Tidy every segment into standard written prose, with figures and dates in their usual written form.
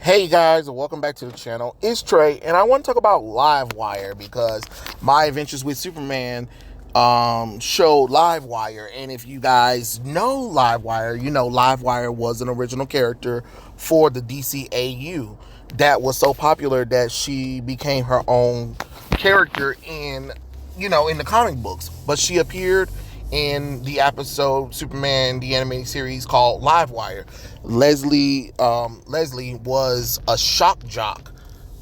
Hey guys, and welcome back to the channel. It's Trey, and I want to talk about Livewire because My Adventures with Superman showed Livewire. And if you guys know Livewire, you know Livewire was an original character for the DCAU that was so popular that she became her own character in the comic books. But she appeared in the episode Superman the animated series called Livewire. Leslie was a shock jock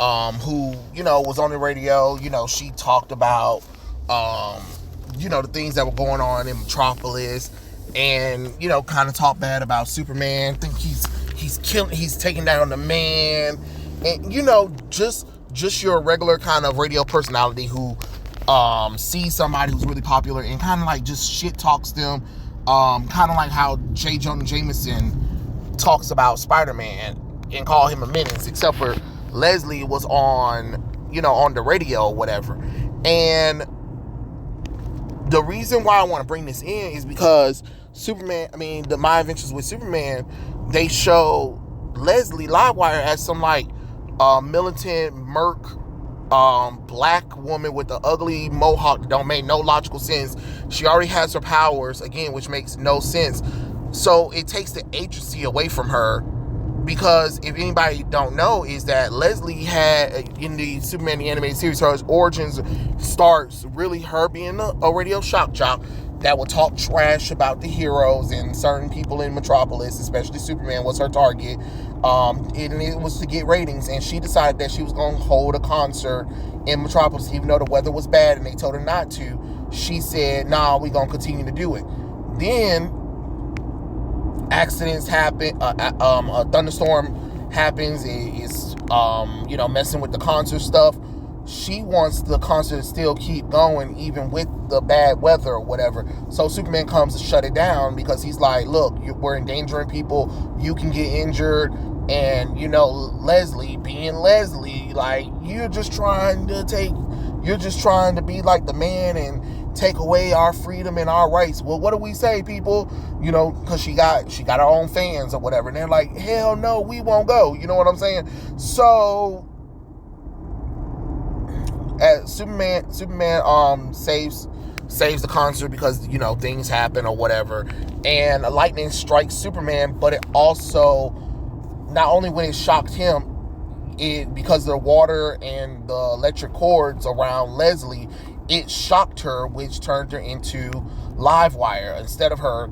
who was on the radio. She talked about the things that were going on in Metropolis, and kind of talk bad about Superman. Think he's taking down the man, and just your regular kind of radio personality who sees somebody who's really popular and kind of like just shit talks them, kind of like how J. Jonah Jameson talks about Spider-Man and call him a menace, except for Leslie was on the radio or whatever. And the reason why I want to bring this in is because the My Adventures with Superman, they show Leslie Livewire as some like militant merc black woman with the ugly mohawk that don't make no logical sense. She already has her powers again, which makes no sense. So it takes the agency away from her, because if anybody don't know, is that Leslie had in the Superman the animated series, her origins starts really her being a radio shock jock that would talk trash about the heroes and certain people in Metropolis, especially Superman was her target. And it was to get ratings, and she decided that she was going to hold a concert in Metropolis, even though the weather was bad and they told her not to. She said, "Nah, we're going to continue to do it." Then accidents happen. A thunderstorm happens. It's messing with the concert stuff. She wants the concert to still keep going even with the bad weather or whatever. So Superman comes to shut it down because he's like, "Look, we're endangering people. You can get injured." And Leslie being Leslie, like, you're just trying to be like the man and take away our freedom and our rights. Well, what do we say, people? Because she got her own fans or whatever, and they're like, hell no, we won't go. You know what I'm saying? So Superman saves the concert because things happen or whatever, and lightning strikes Superman. But it also, not only when it shocked him, because of the water and the electric cords around Leslie, it shocked her, which turned her into Livewire. Instead of her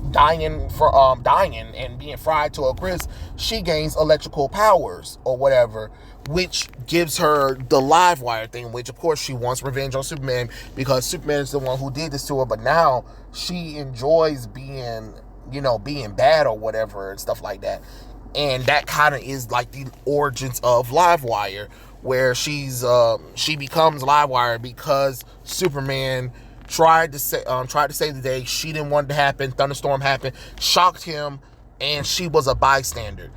dying and being fried to a crisp, she gains electrical powers or whatever, which gives her the Livewire thing, which of course she wants revenge on Superman because Superman is the one who did this to her. But now she enjoys being bad or whatever and stuff like that. And that kind of is like the origins of Livewire, where she becomes Livewire because Superman tried to save the day. She didn't want it to happen. Thunderstorm happened, shocked him, and she was a bystander.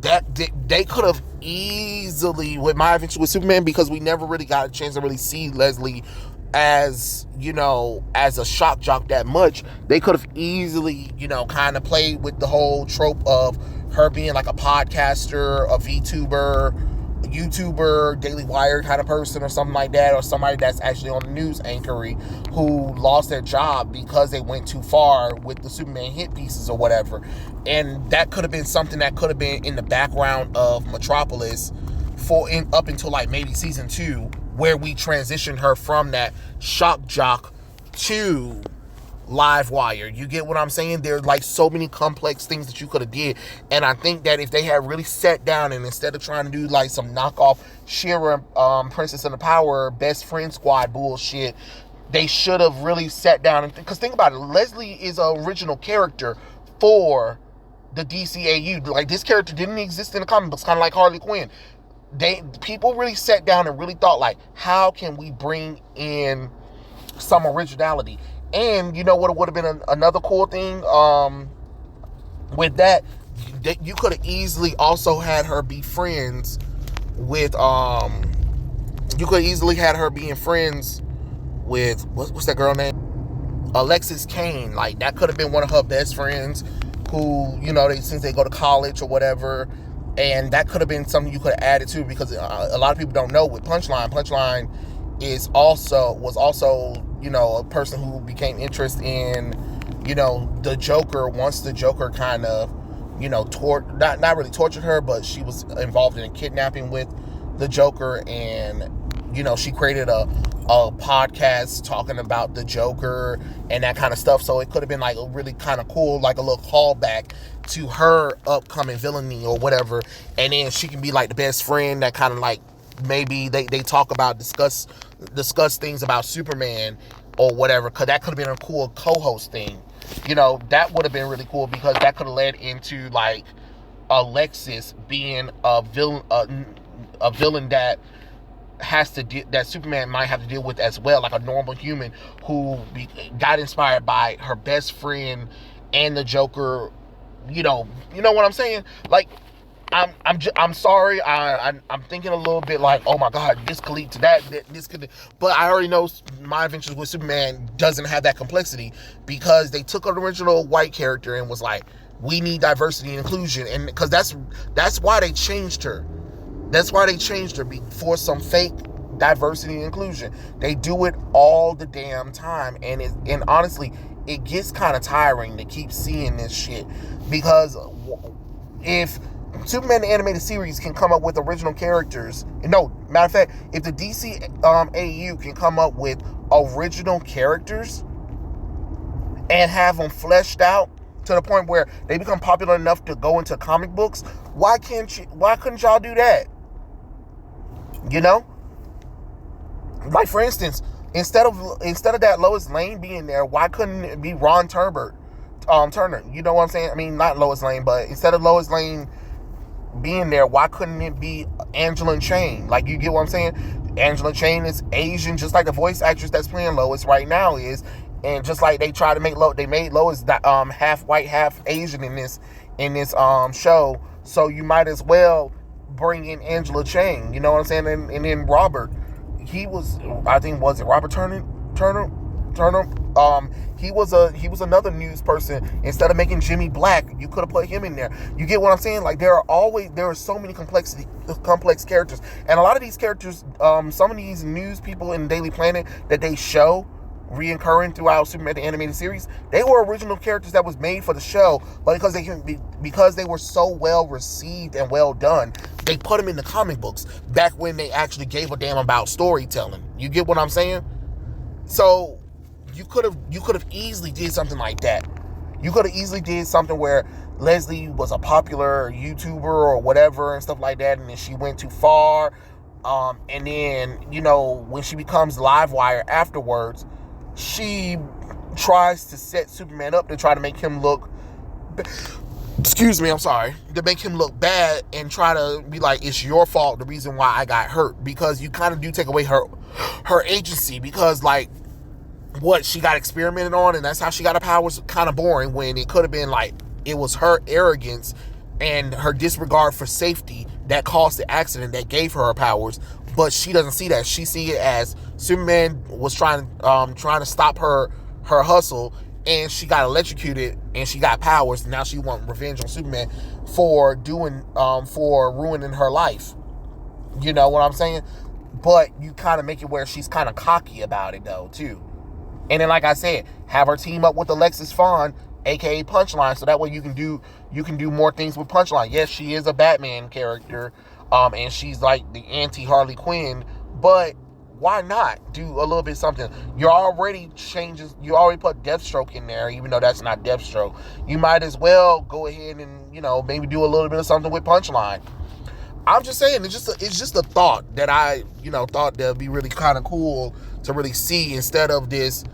That they could have easily, with My Adventure with Superman, because we never really got a chance to really see Leslie as a shock jock that much. They could have easily kind of played with the whole trope of her being like a podcaster, a VTuber, a YouTuber, Daily Wire kind of person or something like that, or somebody that's actually on the news anchoring who lost their job because they went too far with the Superman hit pieces or whatever. And that could have been something that could have been in the background of Metropolis up until like maybe season 2, where we transitioned her from that shock jock to Livewire. You get what I'm saying? There's like so many complex things that you could have did, and I think that if they had really sat down and instead of trying to do like some knockoff She-Ra, Princess of the Power, Best Friend Squad bullshit, they should have really sat down and because think about it, Leslie is an original character for the DCAU. Like, this character didn't exist in the comic books, kind of like Harley Quinn. People really sat down and really thought, like, how can we bring in some originality? And you know what would have been another cool thing with that you could have easily also had her be friends with you could easily had her being friends with what's that girl name, Alexis Kane. Like, that could have been one of her best friends who since they go to college or whatever, And that could have been something you could have added to, because a lot of people don't know with Punchline was also, a person who became interested in, the Joker, once the Joker kind of, not really tortured her, but she was involved in a kidnapping with the Joker, and she created a podcast talking about the Joker and that kind of stuff. So it could have been like a really kind of cool, like a little callback to her upcoming villainy or whatever. And then she can be like the best friend that kind of like, maybe they talk about, discuss things about Superman or whatever, because that could have been a cool co-host thing. That would have been really cool, because that could have led into like Alexis being a villain that that Superman might have to deal with as well, like a normal human who got inspired by her best friend and the Joker. You know what I'm saying? Like, I'm sorry. I'm thinking a little bit like, oh my God, this could lead to that. This could, but I already know My Adventures with Superman doesn't have that complexity, because they took an original white character and was like, we need diversity and inclusion, and because that's why they changed her. That's why they changed her, for some fake diversity and inclusion. They do it all the damn time, and honestly, it gets kind of tiring to keep seeing this shit, because if Superman the Animated Series can come up with original characters, no, matter of fact, if the DC AU can come up with original characters and have them fleshed out to the point where they become popular enough to go into comic books, why couldn't y'all do that? Like, for instance, instead of that Lois Lane being there, why couldn't it be Ron Turner? You know what I'm saying? I mean, not Lois Lane, but instead of Lois Lane being there, why couldn't it be Angela Chain? Like, you get what I'm saying? Angela Chain is Asian, just like the voice actress that's playing Lois right now is, and just like they try to make they made Lois half white, half Asian in this show. So you might as well bring in Angela Chain. You know what I'm saying? And then Robert, he was, I think, was it Robert Turner? He was another news person. Instead of making Jimmy Black, you could have put him in there. You get what I'm saying? Like, there are so many complex characters, and a lot of these characters, some of these news people in Daily Planet that they show reoccurring throughout Superman the Animated Series, they were original characters that was made for the show, but because they were so well received and well done, they put them in the comic books back when they actually gave a damn about storytelling. You get what I'm saying? So you could have easily did something like that. You could have easily did something where Leslie was a popular YouTuber or whatever and stuff like that, and then she went too far. And then, when she becomes Livewire afterwards, she tries to set Superman up to try to make him look, to make him look bad, and try to be like, it's your fault, the reason why I got hurt, because you kind of do take away her agency, because like, what she got experimented on, and that's how she got her powers, kind of boring, when it could have been like, it was her arrogance and her disregard for safety that caused the accident that gave her powers. But she doesn't see that. She see it as Superman was trying to stop her hustle, and she got electrocuted and she got powers. Now she wants revenge on Superman for ruining her life. You know what I'm saying? But you kind of make it where she's kind of cocky about it though too. And then, like I said, have her team up with Alexis Fawn, aka Punchline, so that way you can do more things with Punchline. Yes, she is a Batman character, and she's like the anti Harley Quinn, but why not do a little bit something? You already put Deathstroke in there, even though that's not Deathstroke. You might as well go ahead and maybe do a little bit of something with Punchline. I'm just saying, it's just a thought that I thought that'd be really kind of cool to really see, instead of this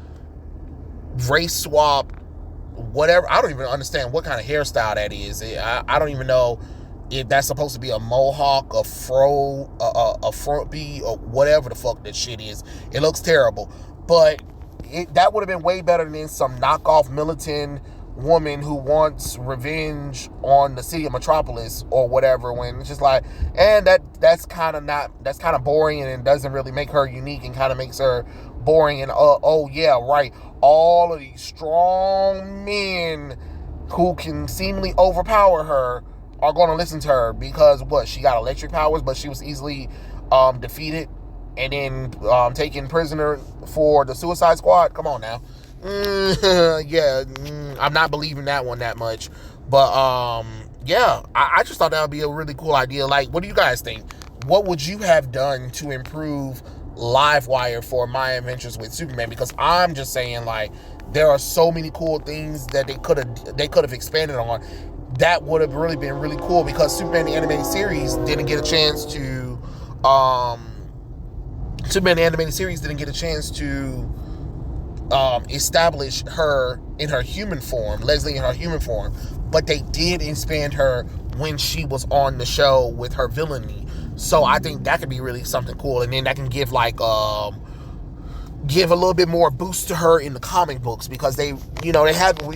race swap, whatever. I don't even understand what kind of hairstyle that is. I don't even know if that's supposed to be a mohawk, a fro, a front B, or whatever the fuck that shit is. It looks terrible, but that would have been way better than some knockoff militant woman who wants revenge on the city of Metropolis or whatever, when it's just like, and that's kind of boring, and it doesn't really make her unique, and kind of makes her boring. And oh yeah, right, all of these strong men who can seemingly overpower her are going to listen to her because what, she got electric powers, but she was easily defeated and then taken prisoner for the Suicide Squad. Come on now. I'm not believing that one that much. But yeah, I just thought that would be a really cool idea. Like, what do you guys think? What would you have done to improve Livewire for My Adventures with Superman? Because I'm just saying, like, there are so many cool things that they could have expanded on. That would have really been really cool, because Superman the Animated Series didn't get a chance to establish her in her human form, Leslie in her human form, but they did expand her when she was on the show with her villainy. So I think that could be really something cool, and then that can give like give a little bit more boost to her in the comic books, because we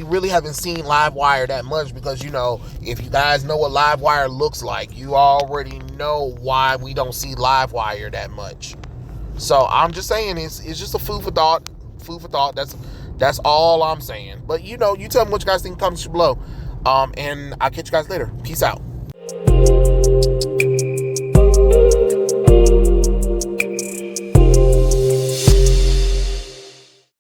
really haven't seen Livewire that much, because if you guys know what Livewire looks like, you already know why we don't see Livewire that much. So I'm just saying, it's just a food for thought. That's all I'm saying. But you tell me what you guys think in the comments below. And I'll catch you guys later. Peace out.